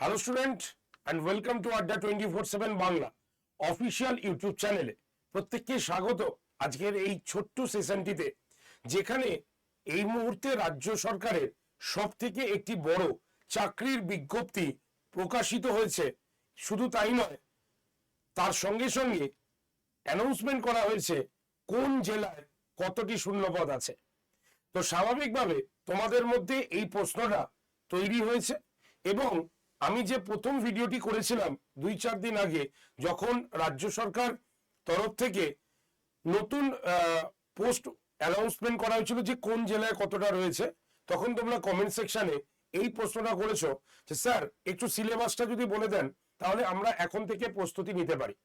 Hello student and welcome to আড্ডা 24/7 Bangla official YouTube চ্যানেলে প্রত্যেককে স্বাগত আজকের এই ছোট্ট সেশনটিতে, যেখানে এই মুহূর্তে রাজ্য সরকারের সব থেকে একটি বড় চাকরির বিজ্ঞপ্তি প্রকাশিত হয়েছে। শুধু তাই নয়, তার সঙ্গে সঙ্গে অ্যানাউন্সমেন্ট করা হয়েছে কোন জেলায় কতটি শূন্যপদ আছে। তো স্বাভাবিকভাবে তোমাদের মধ্যে এই প্রশ্নটা তৈরি হয়েছে, এবং আমি যে প্রথম ভিডিওটি করেছিলাম 2-4 দিন আগে, যখন রাজ্য সরকার তরফ থেকে নতুন পোস্ট অ্যানাউন্সমেন্ট করা হয়েছিল যে কোন জেলায় কতটা রয়েছে, তখন তোমরা কমেন্ট সেকশনে এই প্রশ্নটা করেছো যে স্যার একটু সিলেবাসটা যদি বলে দেন তাহলে আমরা এখন থেকে প্রস্তুতি নিতে পারি।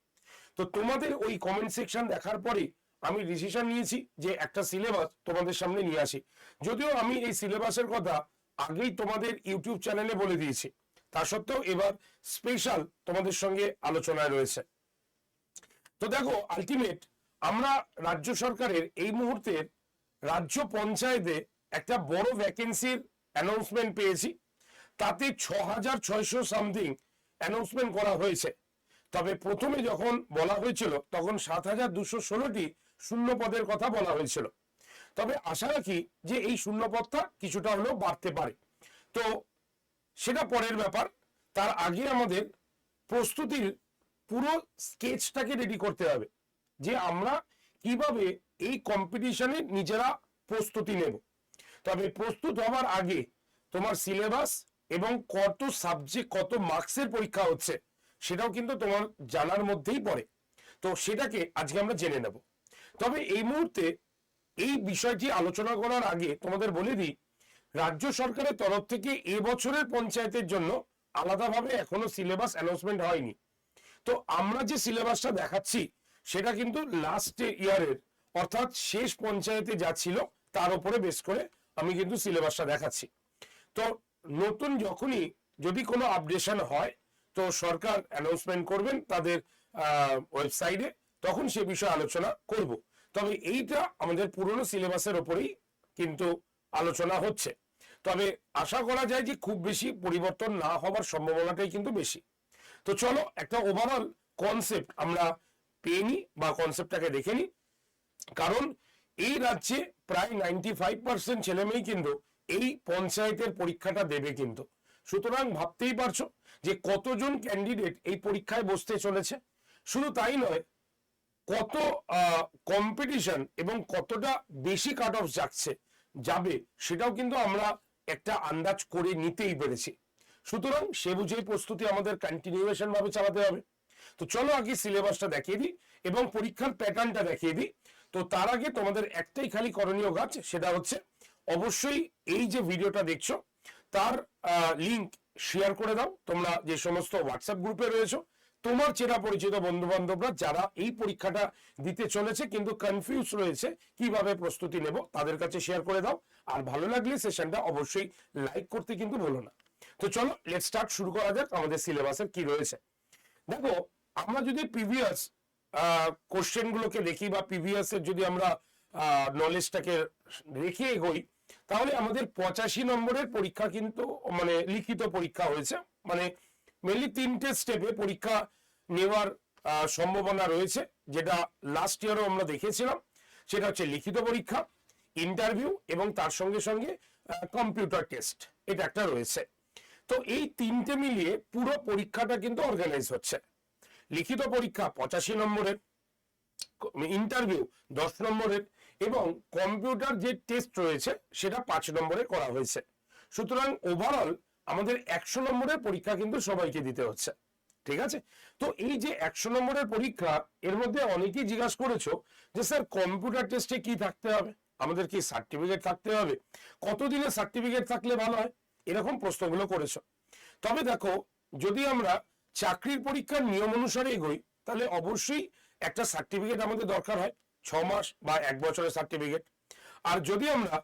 তো তোমাদের ওই কমেন্ট সেকশন দেখার পরেই আমি ডিসিশন নিয়েছি যে একটা সিলেবাস তোমাদের সামনে নিয়ে আসি। যদিও আমি এই সিলেবাসের কথা আগেই তোমাদের ইউটিউব চ্যানেলে বলে দিয়েছি, তা সত্ত্বেও এবার স্পেশাল তোমাদের সঙ্গে আলোচনায় রয়েছে। তো দেখো, আলটিমেট আমরা রাজ্য সরকারের এই মুহূর্তের রাজ্য পঞ্চায়েতে একটা বড় ভ্যাকেন্সির অ্যানাউন্সমেন্ট পেয়েছি। তাতে 6,600 সামথিং অ্যানাউন্সমেন্ট করা হয়েছে। তবে প্রথমে যখন বলা হয়েছিল তখন 7,216টি শূন্য পদের কথা বলা হয়েছিল। তবে আশা রাখি যে এই শূন্য পদটা কিছুটা হলেও বাড়তে পারে। তো সেটা পরের ব্যাপার। তার আগে আমাদের প্রস্তুতির পুরো স্কেচটাকে রেডি করতে হবে যে আমরা কিভাবে এই কম্পিটিশনে নিজেরা প্রস্তুতি নেব। তবে প্রস্তুত হওয়ার আগে তোমার সিলেবাস এবং কত সাবজেক্ট কত মার্কসের পরীক্ষা হচ্ছে সেটাও কিন্তু তোমার জানার মধ্যেই পড়ে। তো সেটাকে আজকে আমরা জেনে নেব। তবে এই মুহূর্তে এই বিষয়টি আলোচনা করার আগে তোমাদের বলে দিই, রাজ্য সরকারের তরফ থেকে এবছরের পঞ্চায়েতের জন্য আলাদাভাবে এখনো সিলেবাস অ্যানাউন্সমেন্ট হয়নি। তো আমরা যে সিলেবাসটা দেখাচ্ছি সেটা কিন্তু লাস্ট ইয়ারের, অর্থাৎ শেষ পঞ্চায়েতে যা ছিল তার উপরে বেস করে আমি কিন্তু সিলেবাসটা দেখাচ্ছি। তো নতুন যখনই যদি কোনো আপডেশন হয় তো সরকার অ্যানাউন্সমেন্ট করবেন তাদের ওয়েবসাইটে, তখন সে বিষয়ে আলোচনা করব। তবে এইটা আমাদের পুরনো সিলেবাসের ওপরেই কিন্তু আলোচনা হচ্ছে। তবে আশা করা যায় যে খুব বেশি পরিবর্তন না হওয়ার সম্ভাবনাটাই কিন্তু বেশি। তো চলো একটা ওভারঅল কনসেপ্ট আমরা পেয়ে নিই বা কনসেপ্টটাকে দেখে নিই। কারণ এই রাজ্যে প্রায় 95% ছেলেমেয়েই কিন্তু এই পঞ্চায়েতের পরীক্ষাটা দেবে কিন্তু। সুতরাং ভাবতেই পারছো যে কতজন ক্যান্ডিডেট এই পরীক্ষায় বসতে চলেছে। শুধু তাই নয়, কত কম্পিটিশন এবং কতটা বেশি কাট অফ যাবে সেটাও কিন্তু আমরা একটা আন্দাজ করে নিতেই পেরেছি। সুতরাং সে বুঝেই প্রস্তুতি আমাদের কন্টিনিউয়েশন ভাবে চালাতে হবে। তো চলো আগে সিলেবাসটা দেখিয়ে দিই এবং পরীক্ষার প্যাটার্নটা দেখিয়ে দিই। তো তার আগে তোমাদের একটাই খালি করণীয় কাজ, সেটা হচ্ছে অবশ্যই এই যে ভিডিওটা দেখছো তার লিংক শেয়ার করে দাও। তোমরা যে সমস্ত হোয়াটসঅ্যাপ গ্রুপে রয়েছো, তোমার চেনা পরিচিত বন্ধু বান্ধবরা যারা এই পরীক্ষাটা দিতে চলেছে কিন্তু কনফিউজ রয়েছে কিভাবে প্রস্তুতি নেব, তাদের কাছে শেয়ার করে দাও। আর ভালো লাগলে সেশনটা অবশ্যই লাইক করতে কিন্তু ভুলো না। তো চলো লেট স্টার্ট, শুরু করা যাক আমাদের সিলেবাসের কি রয়েছে। দেখো, আমরা যদি প্রিভিয়াস কোশ্চেন গুলোকে দেখি বা প্রিভিয়াস এর যদি আমরা নলেজটাকে রেখে এগোই, তাহলে আমাদের 85 নম্বরের পরীক্ষা কিন্তু মানে লিখিত পরীক্ষা হয়েছে। মানে মেনলি 3টে স্টেপে পরীক্ষা নেওয়ার সম্ভাবনা রয়েছে, যেটা লাস্ট ইয়ারও আমরা দেখেছিলাম। সেটা হচ্ছে লিখিত পরীক্ষা, ইন্টারভিউ এবং তার সঙ্গে সঙ্গে কম্পিউটার টেস্ট, এটা একটা রয়েছে। তো এই 3টে মিলিয়ে পুরো পরীক্ষাটা কিন্তু অর্গানাইজ হচ্ছে। লিখিত পরীক্ষা 85 নম্বরের, ইন্টারভিউ 10 নম্বরের এবং কম্পিউটার যে টেস্ট রয়েছে সেটা 5 নম্বরে করা হয়েছে। সুতরাং ওভারঅল আমাদের 100 নম্বরের পরীক্ষা কিন্তু সবাইকে দিতে হচ্ছে। ঠিক আছে? তো এই যে 100 নম্বরের পরীক্ষা, এর মধ্যে অনেকেই জিজ্ঞাসা করেছো যে স্যার কম্পিউটার টেস্টে কি থাকতে হবে, আমাদের কি সার্টিফিকেট থাকতে হবে, কতদিনের সার্টিফিকেট থাকলে ভালো হয়, এরকম প্রশ্নগুলো করেছো। তবে দেখো, যদি আমরা চাকরির পরীক্ষার নিয়ম অনুসারে এগোই তাহলে অবশ্যই একটা সার্টিফিকেট আমাদের দরকার হয়, 6 মাস বা 1 বছরের সার্টিফিকেট। আর যদি আমরা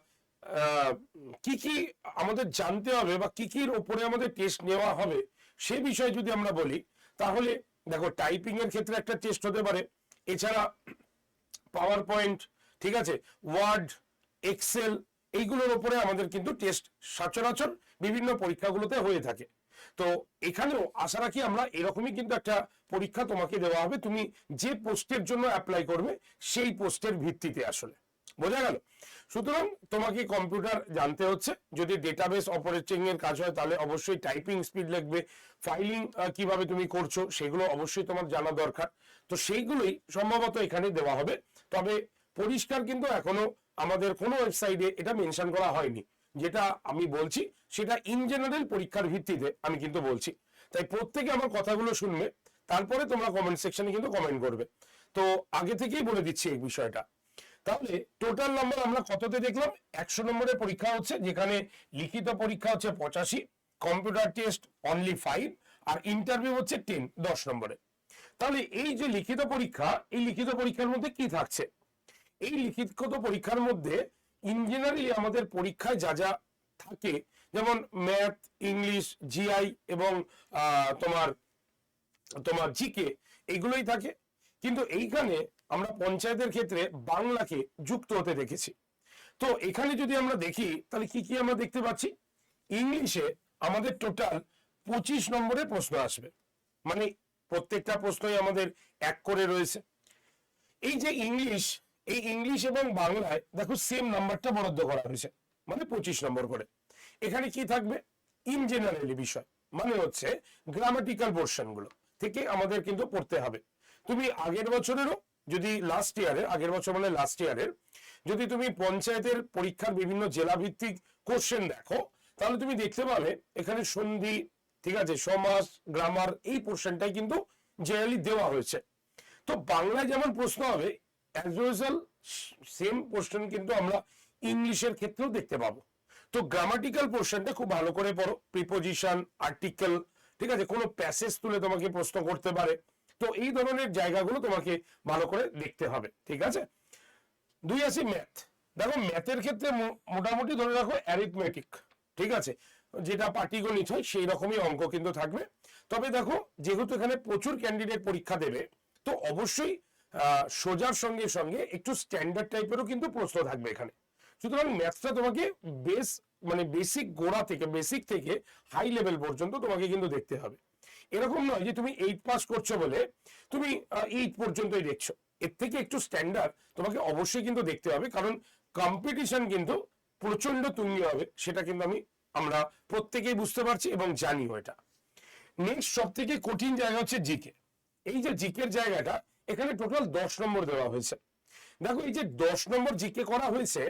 কি কি আমাদের জানতে হবে বা কি কির উপরে আমাদের টেস্ট নেওয়া হবে সে বিষয়ে যদি আমরা বলি, তাহলে দেখো টাইপিং এর ক্ষেত্রে একটা টেস্ট হতে পারে। এছাড়া পাওয়ার পয়েন্ট, ঠিক আছে, ওয়ার্ড, এক্সেল, এইগুলোর উপরে আমাদের কিন্তু টেস্ট সচরাচর বিভিন্ন পরীক্ষাগুলোতে হয়ে থাকে। তো এখানেও আশা রাখি আমরা এরকমই কিন্তু একটা পরীক্ষা তোমাকে দেওয়া হবে, তুমি যে পোস্টের জন্য অ্যাপ্লাই করবে সেই পোস্টের ভিত্তিতে। আসলে বোঝা গেল? সুতরাং তোমাকে কম্পিউটার জানতে হচ্ছে, যদি ডেটাবেস অপারেটিং এর কাজ হয় তাহলে অবশ্যই টাইপিং স্পিড লাগবে, ফাইলিং কিভাবে তুমি করছো সেগুলো অবশ্যই তোমার জানা দরকার। তো সেইগুলোই সম্ভবত এখানে দেওয়া হবে। তবে পরিষ্কার কিন্তু এখনো আমাদের কোনো ওয়েবসাইটে এটা মেনশন করা হয়নি। যেটা আমি বলছি সেটা ইন জেনারেল পরীক্ষার ভিত্তিতে আমি কিন্তু বলছি। তাই প্রত্যেকে আমার কথাগুলো শুনবে, তারপরে তোমরা কমেন্ট সেকশনে কিন্তু কমেন্ট করবে। তো আগে থেকেই বলে দিচ্ছি এই বিষয়টা। তাহলে টোটাল নাম্বার আমরা কততে দেখলাম? 100 নম্বরের পরীক্ষা হচ্ছে, যেখানে লিখিত পরীক্ষা হচ্ছে 85, কম্পিউটার টেস্ট অনলি 5, আর ইন্টারভিউ হচ্ছে 10 নম্বরে। তাহলে এই যে লিখিত পরীক্ষা, এই লিখিত পরীক্ষার মধ্যে কি থাকছে? এই লিখিত পরীক্ষার মধ্যে ইন জেনারেলি আমাদের পরীক্ষায় যা যা থাকে, যেমন ম্যাথ, ইংলিশ, জিআই এবং তোমার তোমার জিকে, এগুলোই থাকে। কিন্তু এইখানে আমরা পঞ্চায়েতের ক্ষেত্রে বাংলাকে যুক্ত হতে দেখেছি। তো এখানে যদি আমরা দেখি তাহলে কি কি আমরা দেখতে পাচ্ছি? ইংলিশে আমাদের টোটাল 25 নম্বরের প্রশ্ন আসবে, মানে প্রত্যেকটা প্রশ্নই আমাদের 1 করে রয়েছে। এই যে ইংলিশ, এই ইংলিশ এবং বাংলায় দেখো সেম নাম্বারটা বরাদ্দ করা হয়েছে, মানে 25 নম্বর করে। এখানে কি থাকবে? ইন জেনারেলি বিষয়, মানে হচ্ছে গ্রামাটিক্যাল পোর্শন গুলো থেকে আমাদের কিন্তু পড়তে হবে। তুমি আগের বছরেরও যদি লাস্ট ইয়ারের, আগের বছর মানে লাস্ট ইয়ারের যদি তুমি পঞ্চায়েতের পরীক্ষার বিভিন্ন জেলা ভিত্তিক কোশ্চেন দেখো, তাহলে তুমি দেখতে পাবে এখানে সন্ধি, ঠিক আছে, সমাস, গ্রামার, এই পোর্শনটাই কিন্তু জেনারেলি দেওয়া হয়েছে। তো বাংলায় যেমন প্রশ্ন হবে অ্যাজ ইউজুয়াল, সেম কোশ্চেন কিন্তু আমরা ইংলিশের ক্ষেত্রেও দেখতে পাবো। তো গ্রামাটিক্যাল পোর্শনটা খুব ভালো করে পড়ো, প্রিপোজিশন, আর্টিকেল, ঠিক আছে, কোনো প্যাসেজ তুলে তোমাকে প্রশ্ন করতে পারে। তো এই ধরনের জায়গাগুলো তোমাকে ভালো করে দেখতে হবে, ঠিক আছে। 2 আছে ম্যাথ। দেখো ম্যাথের ক্ষেত্রে মোটামুটি ধরে রাখো অ্যারিথমেটিক, ঠিক আছে, যেটা পাটিগণিত হয় সেই রকমই অঙ্ক কিন্তু থাকবে। তবে দেখো যেহেতু এখানে প্রচুর ক্যান্ডিডেট পরীক্ষা দেবে, তো অবশ্যই সোজার সঙ্গে সঙ্গে একটু স্ট্যান্ডার্ড টাইপেরও কিন্তু প্রশ্ন থাকবে এখানে। সুতরাং ম্যাথটা তোমাকে বেস মানে বেসিক গোড়া থেকে, বেসিক থেকে হাই লেভেল পর্যন্ত তোমাকে কিন্তু দেখতে হবে। এরকম নয় যে তুমি 8 পাস করছো বলে তুমি 8 পর্যন্তই দেখছো। এর থেকে একটু স্ট্যান্ডার্ড তোমাকে অবশ্যই কিন্তু দেখতে হবে, কারণ কম্পিটিশন কিন্তু প্রচন্ড তুঙ্গে হবে, সেটা কিন্তু আমরা প্রত্যেকেই বুঝতে পারছি এবং জানিও এটা। নেক্সট সব থেকে কঠিন জায়গা হচ্ছে জিকে। এই যে জিকের জায়গাটা, এখানে টোটাল 10 নম্বর দেওয়া হয়েছে। দেখো এই যে 10 নম্বর জিকে করা হয়েছে,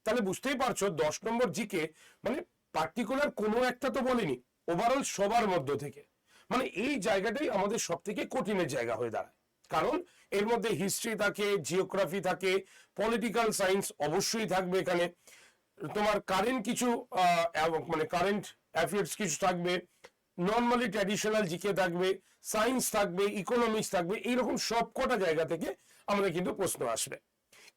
তাহলে বুঝতেই পারছো 10 নম্বর জিকে মানে পার্টিকুলার কোনো একটা তো বলিনি, ওভারঅল সবার মধ্য থেকে, মানে এই জায়গাটাই আমাদের সব থেকে কঠিনের জায়গা হয়ে দাঁড়ায়। কারণ এর মধ্যে হিস্ট্রি থাকে, জিওগ্রাফি থাকে, পলিটিক্যাল সায়েন্স অবশ্যই থাকবে এখানে, তোমার কারেন্ট কিছু মানে কারেন্ট অ্যাফেয়ার্স কিছু থাকবে, নর্মালি ট্র্যাডিশনাল জিকে থাকবে, সায়েন্স থাকবে, ইকোনমিক্স থাকবে, এইরকম সবকটা জায়গা থেকে আমাদের কিন্তু প্রশ্ন আসবে।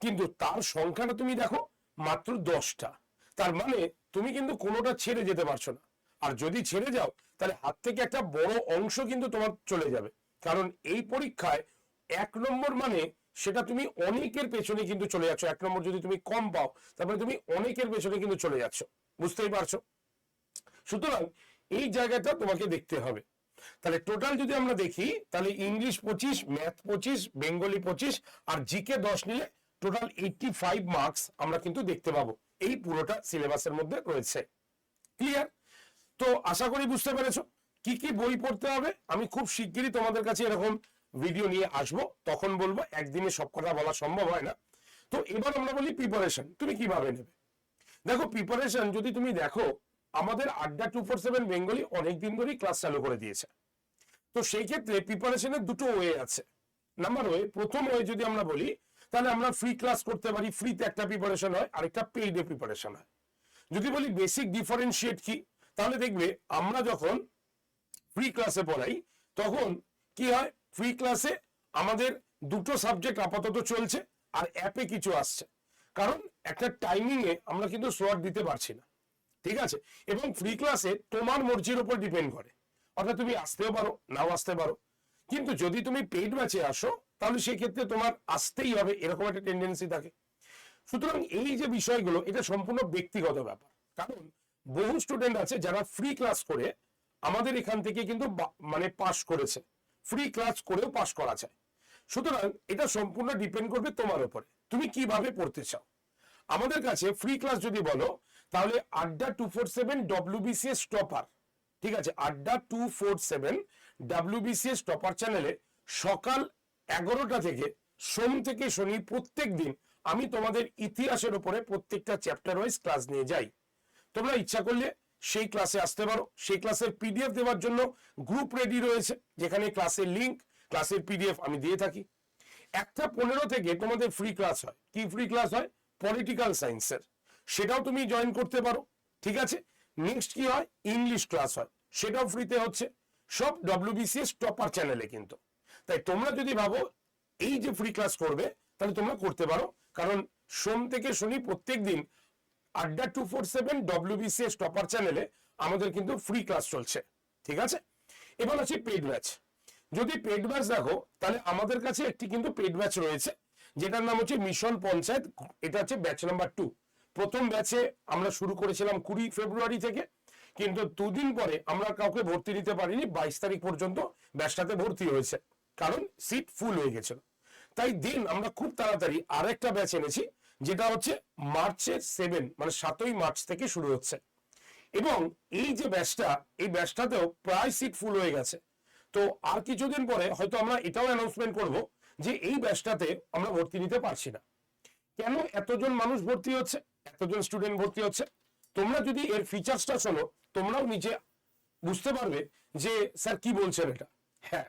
কিন্তু তার সংখ্যাটা তুমি দেখো মাত্র 10টা, তার মানে তুমি কিন্তু কোনোটা ছেড়ে যেতে পারছো না। আর যদি ছেড়ে যাও তাহলে হাত থেকে একটা বড় অংশ কিন্তু তোমার চলে যাবে, কারণ এই পরীক্ষায় 1 নম্বর মানে সেটা তুমি অনেকের পেছনে কিন্তু চলে যাচ্ছ। 1 নম্বর যদি তুমি কম পাও তারপরে তুমি অনেকের পেছনে কিন্তু চলে যাচ্ছ, বুঝতেই পারছো। সুতরাং এই জায়গাটা তোমাকে দেখতে হবে। তাহলে টোটাল যদি আমরা দেখি তাহলে ইংলিশ 25, ম্যাথ 25, বেঙ্গলি 25 আর জিকে 10 নিলে টোটাল 85 মার্কস আমরা কিন্তু দেখতে পাবো, এই পুরোটা সিলেবাসের মধ্যে রয়েছে। ক্লিয়ার? তো আশা করি বুঝতে পেরেছো কি কি বই পড়তে হবে। আমি খুব শিগগিরই তোমাদের কাছে এরকম ভিডিও নিয়ে আসবো, তখন বলবো, একদিনে সব কথা বলা সম্ভব হয় না। তো এবার আমরা বলি প্রিপারেশন তুমি কিভাবে নেবে। দেখো প্রিপারেশন যদি তুমি দেখো, আমাদের আড্ডা 247 বেঙ্গলি অনেকদিন ধরেই ক্লাস চালু করে দিয়েছে। তো সেই ক্ষেত্রে প্রিপারেশনের দুটো ওয়ে আছে। নাম্বার ওয়ে, প্রথম ওয়ে যদি আমরা বলি তাহলে আমরা ফ্রি ক্লাস করতে পারি, ফ্রিতে একটা প্রিপারেশন হয়, আরেকটা পেইডে প্রিপারেশন হয়। যদি বলি বেসিক ডিফারেন্সিয়েট কি, তাহলে দেখবে আমরা যখন ফ্রি ক্লাসে পড়াই তখন কি হয়, ফ্রি ক্লাসে আমাদের দুটো সাবজেক্ট আপাতত চলছে আর অ্যাপে কিছু আসছে, কারণ একটা টাইমিং এ আমরা কিন্তু স্লট দিতে পারছি না, ঠিক আছে। এবং ফ্রি ক্লাসে তোমার মর্জির উপর ডিপেন্ড করে, অর্থাৎ তুমি আসতেও পারো নাও আসতে পারো। কিন্তু যদি তুমি পেইড ব্যাচে আসো তাহলে সেই ক্ষেত্রে তোমার আসতেই হবে, এরকম একটা টেন্ডেন্সি থাকে। সুতরাং এই যে বিষয়গুলো এটা সম্পূর্ণ ব্যক্তিগত ব্যাপার, কারণ বহু স্টুডেন্ট আছে যারা ফ্রি ক্লাস করে আমাদের এখান থেকে কিন্তু মানে পাস করেছে, ফ্রি ক্লাস করেও পাস করা যায়। সুতরাং এটা সম্পূর্ণ ডিপেন্ড করবে তোমার উপরে, তুমি কিভাবে পড়তে চাও। আমাদের কাছে ফ্রি ক্লাস যদি বলো তাহলে আড্ডা 247 WBCS টপার, ঠিক আছে, আড্ডা 247 WBCS টপার চ্যানেলে সকাল 11টা থেকে সোম থেকে শনি প্রত্যেক দিন আমি তোমাদের ইতিহাসের উপরে প্রত্যেকটা চ্যাপ্টার ওয়াইজ ক্লাস নিয়ে যাই। তোমরা ইচ্ছা করলে সেই ক্লাসে আসতে পারো। সেই ক্লাসের পিডিএফ দেওয়ার জন্য গ্রুপ রেডি রয়েছে, যেখানে ক্লাসের লিংক, ক্লাসের পিডিএফ আমি দিয়ে থাকি। 1টা 15 থেকে তোমাদের ফ্রি ক্লাস হয়। কি ফ্রি ক্লাস হয়? পলিটিক্যাল সায়েন্সের, সেটাও তুমি জয়েন করতে পারো, ঠিক আছে। নেক্সট কি হয়? ইংলিশ ক্লাস হয়, সেটাও ফ্রিতে হচ্ছে, সব WBCS টপার চ্যানেলে কিন্তু। তাই তোমরা যদি ভাবো এই যে ফ্রি ক্লাস করবে তাহলে তোমরা করতে পারো, কারণ সোম থেকে শনি প্রত্যেক দিন আড্ডা 247 WBCS টপার চ্যানেলে আমাদের কিন্তু ফ্রি ক্লাস চলছে, ঠিক আছে। এবার আছে পেড ব্যাচ। যদি পেড ব্যাচ দেখো তাহলে আমাদের কাছে একটি কিন্তু পেড ব্যাচ রয়েছে, যেটার নাম হচ্ছে মিশন পঞ্চায়েত। এটা হচ্ছে ব্যাচ নাম্বার 2। প্রথম ব্যাচে আমরা শুরু করেছিলাম 20 ফেব্রুয়ারি থেকে, কিন্তু দুদিন পরে আমরা কাউকে ভর্তি নিতে পারিনি। 22 তারিখ পর্যন্ত ব্যাচটাতে ভর্তি হয়েছে, কারণ সিট ফুল হয়ে গেছিল। তাই দিন আমরা খুব তাড়াতাড়ি আরেকটা ব্যাচ এনেছি, যেটা হচ্ছে মার্চের 7 মানে 7ই মার্চ থেকে শুরু হচ্ছে। এবং এই যে ব্যাচটা, এই ব্যাচটাতেও প্রায় সিট ফুল হয়ে গেছে। তো আর কিছুদিন পরে হয়তো আমরা এটাও অ্যানাউন্সমেন্ট করব যে এই ব্যাচটাতে আমরা ভর্তি নিতে পারছি না। কেন এতজন মানুষ ভর্তি হচ্ছে, এতজন স্টুডেন্ট ভর্তি হচ্ছে? তোমরা যদি এর ফিচার্সটা শোনো তোমরাও নিচে বুঝতে পারবে যে স্যার কি বলছেন এটা। হ্যাঁ,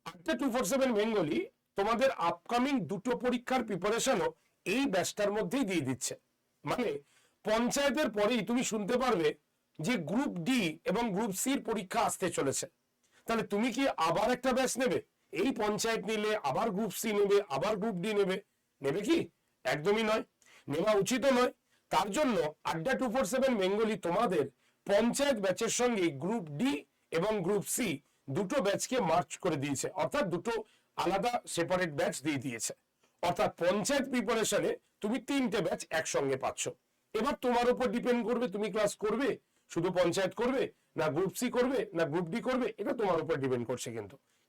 আড্ডা 247 বেঙ্গলি তোমাদের আপকামিং 2টো পরীক্ষার প্রিপারেশনও এই ব্যাচটার মধ্যেই দিয়ে দিচ্ছে। মানে পঞ্চায়েতের পরেই তুমি শুনতে পারবে যে গ্রুপ ডি এবং গ্রুপ সির পরীক্ষা আসতে চলেছে। তাহলে তুমি কি আবার একটা ব্যাচ নেবে? এই পঞ্চায়েত নিলে আবার গ্রুপ সি নেবে, আবার গ্রুপ ডি নেবে? নেবে কি? একদমই নয়, নেওয়া উচিত নয়। তার জন্য আড্ডা 247 বেঙ্গলি তোমাদের পঞ্চায়েত ব্যাচের সঙ্গে গ্রুপ ডি এবং গ্রুপ সি দুটো ব্যাচকে মার্চ করে দিয়েছে, অর্থাৎ দুটো আলাদা সেপারেট ব্যাচ দিয়ে দিয়েছে। অর্থাৎ পঞ্চায়েত প্রিপারেশনে তুমি 3টে ব্যাচ একসঙ্গে পাচ্ছ। এবার তোমার উপর ডিপেন্ড করবে তুমি ক্লাস করবে, শুধু পঞ্চায়েত করবে, না গ্রুপ সি করবে, না গ্রুপ ডি করবে, এটা তোমার উপর ডিপেন্ড করছে।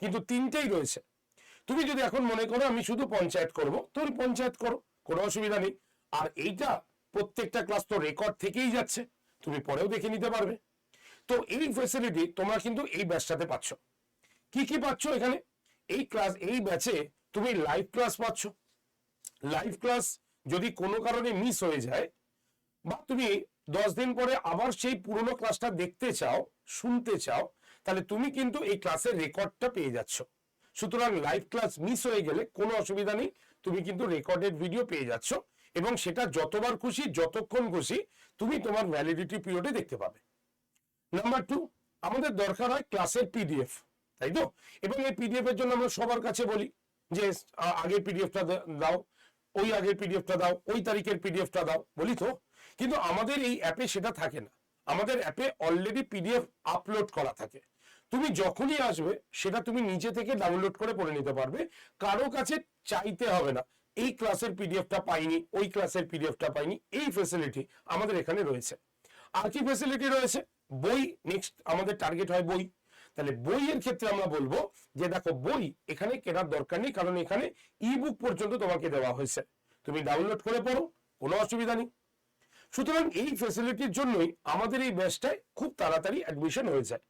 কিন্তু 3টেই রয়েছে। তুমি যদি এখন মনে করো আমি শুধু পঞ্চায়েত করব, তুমি পঞ্চায়েত করো, কোনো অসুবিধা নেই। আর এইটা প্রত্যেকটা ক্লাস তো রেকর্ড থেকেই যাচ্ছে, তুমি পরেও দেখে নিতে পারবে। তো এই ফ্যাসিলিটি তোমরা কিন্তু এই ব্যাচটাতে পাচ্ছ। কি কি পাচ্ছ এখানে? এই ক্লাস, এই ব্যাচে তুমি লাইভ ক্লাস পাচ্ছ। লাইভ ক্লাস যদি কোনো কারণে মিস হয়ে যায় বা তুমি 10 দিন পরে আবার সেই পুরনো ক্লাসটা দেখতে চাও, শুনতে চাও, তাহলে তুমি কিন্তু এই ক্লাসের রেকর্ডটা পেয়ে যাচ্ছ। সুতরাং লাইভ ক্লাস মিস হয়ে গেলে কোনো অসুবিধা নেই, তুমি কিন্তু রেকর্ডেড ভিডিও পেয়ে যাচ্ছ, এবং সেটা যতবার খুশি যতক্ষণ খুশি তুমি তোমার ভ্যালিডিটি পিরিয়ডে দেখতে পাবে। নাম্বার 2, আমাদের দরকার হয় ক্লাসের পিডিএফ, তাই তো? এবং এই পিডিএফ এর জন্য আমরা সবার কাছে বলি যে আগের পিডিএফটা দাও, ওই আগের পিডিএফটা দাও, ওই তারিখের পিডিএফটা দাও, বলি তো। কিন্তু আমাদের এই অ্যাপে সেটা থাকে না। আমাদের অ্যাপে অলরেডি পিডিএফ আপলোড করা থাকে। তুমি যখনই আসবে সেটা তুমি নিজে থেকে ডাউনলোড করে পড়ে নিতে পারবে, কারো কাছে চাইতে হবে না এই ক্লাসের পিডিএফটা পাইনি, ওই ক্লাসের পিডিএফটা পাইনি। এই ফ্যাসিলিটি আমাদের এখানে রয়েছে। আর কি ফ্যাসিলিটি রয়েছে? বই, নেক্সট আমাদের টার্গেট হয় বই। তাহলে বইয়ের ক্ষেত্রে আমরা বলবো যে দেখো বই এখানে কেনার দরকার নেই, কারণ এখানে ইবুক পর্যন্ত তোমাকে দেওয়া হয়েছে, তুমি ডাউনলোড করে পড়ো, কোনো অসুবিধা নেই। সুতরাং এই ফ্যাসিলিটির জন্যই আমাদের এই ব্যাচটায় খুব তাড়াতাড়ি অ্যাডমিশন হয়ে যায়।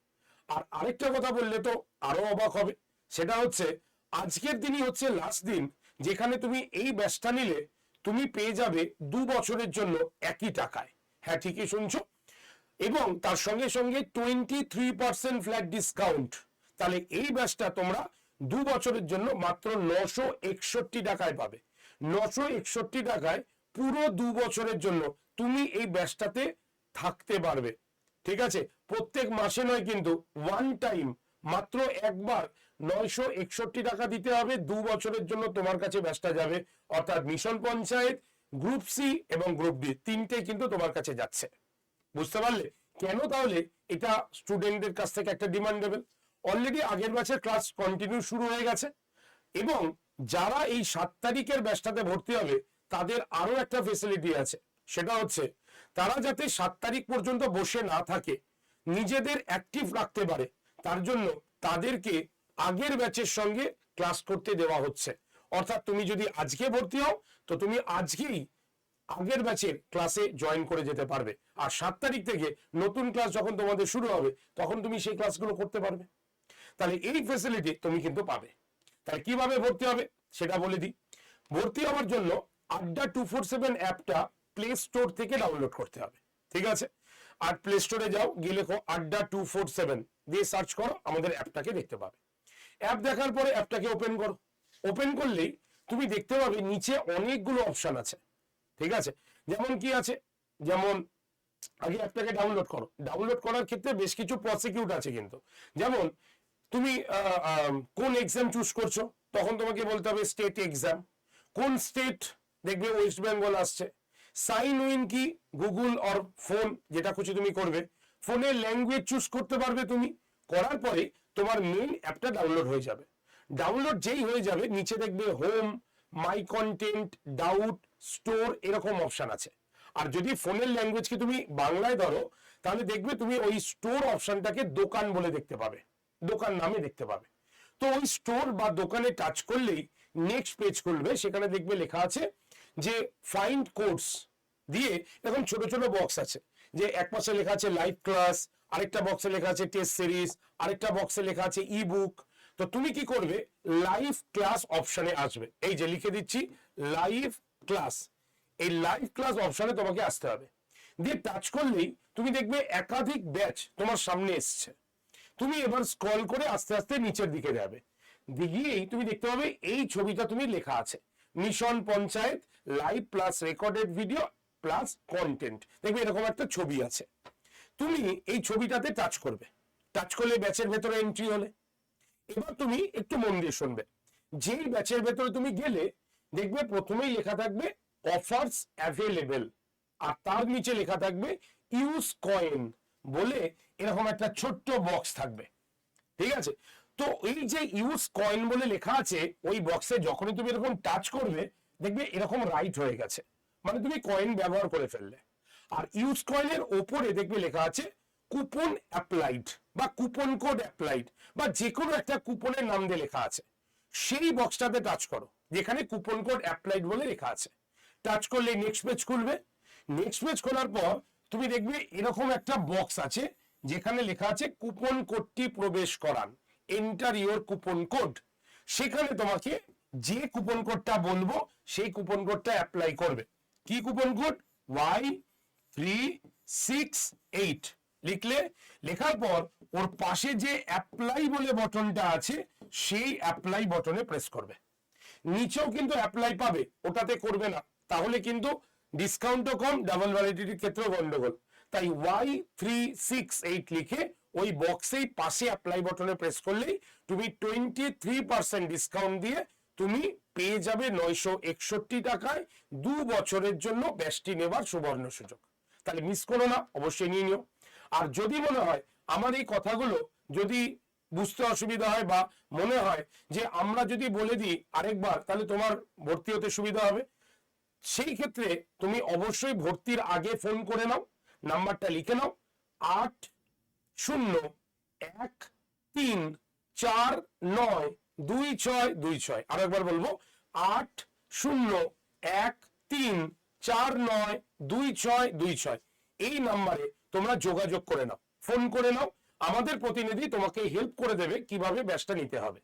আর আরেকটা কথা বললে তো আরো অবাক হবে, সেটা হচ্ছে আজকের দিনই হচ্ছে লাস্ট দিন যেখানে তুমি এই ব্যাচটা নিলে তুমি পেয়ে যাবে 2 বছরের জন্য একই টাকায়। হ্যাঁ, ঠিকই শুনছো। এবং তার সঙ্গে সঙ্গে 23% ফ্ল্যাট ডিসকাউন্ট। তাহলে এই ব্যাচটা তোমরা 2 বছরের জন্য মাত্র 961 টাকায় পাবে। 961 টাকায় পুরো 2 বছরের জন্য তুমি এই ব্যাচটাতে থাকতে পারবে, ঠিক আছে। প্রত্যেক মাসে নয়, কিন্তু ওয়ান টাইম মাত্র একবার 961 টাকা দিতে হবে। 2 বছরের জন্য তোমার কাছে ব্যাচটা যাবে, অর্থাৎ মিশন পঞ্চায়েত, গ্রুপ সি এবং গ্রুপ ডি 3টেই কিন্তু তোমার কাছে যাচ্ছে। বুঝতে পারলে কেন? তাহলে এটা স্টুডেন্টদের কাছ থেকে একটা ডিমান্ড লেভেল। অলরেডি আগের ব্যাচের ক্লাস কন্টিনিউ শুরু হয়ে গেছে, এবং যারা এই 7 তারিখের ব্যাচটাতে ভর্তি হবে তাদের আরো একটা ফেসিলিটি আছে, সেটা হচ্ছে তারা যাতে 7 তারিখ পর্যন্ত বসে না থাকে, নিজেদের অ্যাক্টিভ রাখতে পারে, তার জন্য তাদেরকে আগের ব্যাচের সঙ্গে ক্লাস করতে দেওয়া হচ্ছে। অর্থাৎ তুমি যদি আজকে ভর্তি হও তো তুমি আজকেই আগের ব্যাচের ক্লাসে জয়েন করে যেতে পারবে, আর 7 তারিখ থেকে নতুন ক্লাস যখন তোমাদের শুরু হবে তখন তুমি সেই ক্লাসগুলো করতে পারবে। তাহলে এই ফ্যাসিলিটি তুমি কিন্তু পাবে। তাহলে কিভাবে ভর্তি হবে সেটা বলে দিই। ভর্তি হওয়ার জন্য আড্ডা 247 অ্যাপটা প্লে স্টোর থেকে ডাউনলোড করতে হবে, ঠিক আছে? আর প্লে স্টোরে যাও, গিয়ে লেখো আড্ডা 247, দিয়ে সার্চ করো, আমাদের অ্যাপটাকে দেখতে পাবে। অ্যাপ দেখার পরে অ্যাপটাকে ওপেন করো। ওপেন করলেই তুমি দেখতে পাবে নিচে অনেকগুলো অপশন আছে, ঠিক আছে? যেমন কি আছে, যেমন আগে অ্যাপটাকে ডাউনলোড করো। ডাউনলোড করার ক্ষেত্রে বেশ কিছু প্রসিকিউট আছে কিন্তু, যেমন তুমি কোন এক্সাম চুজ করছো, তখন তোমাকে বলতে হবে স্টেট এক্সাম। কোন স্টেট, দেখবে ওয়েস্ট বেঙ্গল আসছে। সাইন ইন কি, গুগল অর ফোন, যেটা খুশি তুমি করবে। ফোনের ল্যাঙ্গুয়েজ চুজ করতে পারবে তুমি। করার পরে তোমার মেইন অ্যাপটা ডাউনলোড হয়ে যাবে। ডাউনলোড যেই হয়ে যাবে নিচে দেখবে হোম, মাই কন্টেন্ট, ডাউট, স্টোর, এরকম অপশন আছে। আর যদি ফোনের ল্যাঙ্গুয়েজকে তুমি বাংলায় ধরো তাহলে দেখবে তুমি ওই স্টোর অপশনটাকে দোকান বলে দেখতে পাবে, দোকান নামে দেখতে পাবে। তো ওই স্টোর বা দোকানে টাচ করলেই নেক্সট পেজ খুলবে, সেখানে দেখবে লেখা আছে যে ফাইন্ড কোর্স, দিয়ে এরকম ছোট ছোট বক্স আছে, যে এক পাশে লেখা আছে লাইভ ক্লাস, আরেকটা বক্সে লেখা আছে টেস্ট সিরিজ, আরেকটা বক্সে লেখা আছে ই বুক। তো তুমি কি করবে, লাইভ ক্লাস অপশনে আসবে, এই যে লিখে দিচ্ছি লাইভ ক্লাস, এই লাইভ ক্লাস অপশনে তোমাকে আসতে হবে। দিয়ে টাচ করলেই তুমি দেখবে একাধিক ব্যাচ তোমার সামনে এসছে। তুমি এবার স্ক্রল করে আস্তে আস্তে নিচের দিকে যাবে, গিয়েই তুমি দেখতে পাবে এই ছবিটা তুমি লেখা আছে mission panchayat live plus recorded video plus content, দেখবে এরকম একটা ছবি আছে। তুমি এই ছবিটাতে টাচ করবে, টাচ করলে ব্যাচের ভেতরে এন্ট্রি হলে। এবার তুমি একটু মন দিয়ে শুনবে, যেই ব্যাচের ভেতরে তুমি গেলে দেখবে প্রথমেই লেখা থাকবে অফার্স অ্যাভেলেবেল, আর তার নিচে লেখা থাকবে ইউজ কয়েন বলে এরকম একটা ছোট্ট বক্স থাকবে, ঠিক আছে? তো এই যে ইউজ কয়েন বলে লেখা আছে ওই বক্সে যখনই তুমি এরকম টাচ করবে দেখবে এরকম রাইট হয়ে গেছে, মানে তুমি কয়েন ব্যবহার করে ফেললে। আর ইউজ কয়েনের ওপরে দেখবে লেখা আছে কুপন অ্যাপ্লাইড বা কুপন কোড অ্যাপ্লাইড, বা যে কোনো একটা কুপনের নাম দিয়ে লেখা আছে, সেই বক্সটাতে টাচ করো যেখানে কুপন কোড অ্যাপ্লাইড বলে লেখা আছে। টাচ করলে নেক্সট পেজ খুলবে। নেক্সট পেজ খোলার পর তুমি দেখবে এরকম একটা বক্স আছে যেখানে লেখা আছে কুপন কোডটি প্রবেশ করান, এন্টার ইওর কুপন কোড। সেখানে তোমাকে যে কুপন কোডটা বলবো সেই কুপন কোডটা অ্যাপ্লাই করবে। কি কুপন কোড? Y368 লিখলে, লেখার পর ওর পাশে যে অ্যাপ্লাই বলে বটনটা আছে সেই অ্যাপ্লাই বটনে প্রেস করবে। নিচেও কিন্তু অ্যাপ্লাই পাবে, ওটাতে করবে না, তাহলে কিন্তু ডিসকাউন্টও কম, ডাবল ভ্যালিডিটির ক্ষেত্রেও গন্ডগোল। তাই Y368 লিখে ওই বক্সেই পাশে অ্যাপ্লাই বটনে প্রেস করলেই তুমি 23% ডিসকাউন্ট দিয়ে তুমি পেয়ে যাবে 961 টাকায় 2 বছরের জন্য ব্যাচটি নেবার সুবর্ণ সুযোগ। তাহলে মিস করো না, অবশ্যই নিয়ে নিও। আর যদি মনে হয় আমার এই কথাগুলো যদি বুঝতে অসুবিধা হয় বা মনে হয় যে আমরা যদি বলে দিই আরেকবার তাহলে তোমার ভর্তি হতে সুবিধা হবে, সেই ক্ষেত্রে তুমি অবশ্যই ভর্তির আগে ফোন করে নাও, নাম্বারটা লিখে নাও 8013492626। আরো একবার বলবো 8013492626। এই নাম্বারে তোমরা যোগাযোগ করে নাও, ফোন করে নাও, আমাদের প্রতিনিধি তোমাকে হেল্প করে দেবে কিভাবে ব্যাচটা নিতে হবে।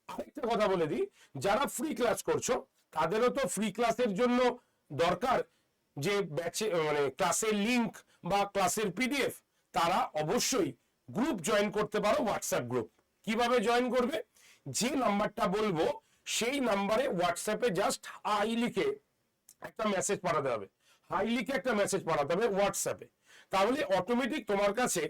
আরেকটা কথা বলে দিই, যারা ফ্রি ক্লাস করছো তাদেরও তো ফ্রি ক্লাসের জন্য দরকার যে ব্যাচে মানে ক্লাসের লিংক বা ক্লাসের পিডিএফ, তারা অবশ্যই গ্রুপ জয়েন করতে পারো, হোয়াটসঅ্যাপ গ্রুপ। কিভাবে জয়েন করবে? যে নাম্বারটা বলবো সেই নাম্বারে হোয়াটসঅ্যাপে জাস্ট হাই লিখে একটা মেসেজ পাঠাতে হবে, হাই লিখে একটা মেসেজ পাঠাতে হবে হোয়াটসঅ্যাপে, তাহলে অটোমেটিক তোমার কাছে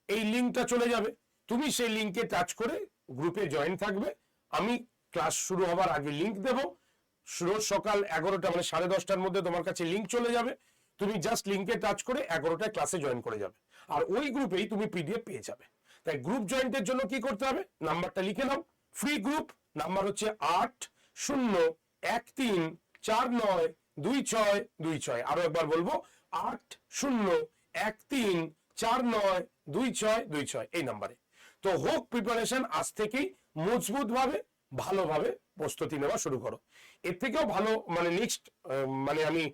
এই লিংকটা চলে যাবে। তুমি সেই লিংকে টাচ করে গ্রুপে জয়েন থাকবে। আমি ক্লাস শুরু হবার আগে লিংক দেবো, রোজ সকাল 11টা মানে 10:30টার মধ্যে তোমার কাছে লিংক চলে যাবে। তুমি জাস্ট লিংকে টাচ করে 11টায় ক্লাসে জয়েন করে যাবে, আর ওই গ্রুপেই তুমি পিডিএফ পেয়ে যাবে। তাই গ্রুপ জয়েন্টের জন্য কি করতে হবে? নাম্বারটা লিখে নাও, ফ্রি গ্রুপ নাম্বার হচ্ছে 8-0-1-3-4-9-2-6-2-6। আরো একবার বলবো 8-0-1-3-4-9-2-6-2-6 এই নাম্বারে। তো হোক প্রিপারেশন আজ থেকেই মজবুত ভাবে ভালোভাবে প্রস্তুতি নেওয়া শুরু করো। এর থেকেও ভালো মানে নেক্সট মানে আমি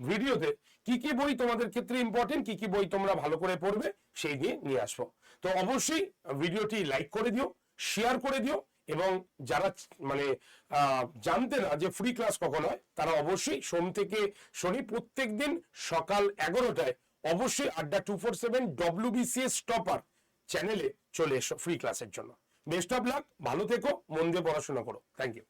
ভিডিওতে কি কি বই তোমাদের ক্ষেত্রে ইম্পর্টেন্ট, কি কি বই তোমরা ভালো করে পড়বে সেই নিয়ে আসবো। তো অবশ্যই ভিডিওটি লাইক করে দিও, শেয়ার করে দিও, এবং যারা মানে জানতে না যে ফ্রি ক্লাস কখন হয় তারা অবশ্যই সোম থেকে শনি প্রত্যেক দিন সকাল 11টায় অবশ্যই আড্ডা 247 WBCS টপার চ্যানেলে চলে এসো ফ্রি ক্লাসের জন্য। বেস্ট অফ লাক, ভালো থেকো, মন দিয়ে পড়াশোনা করো। Thank you.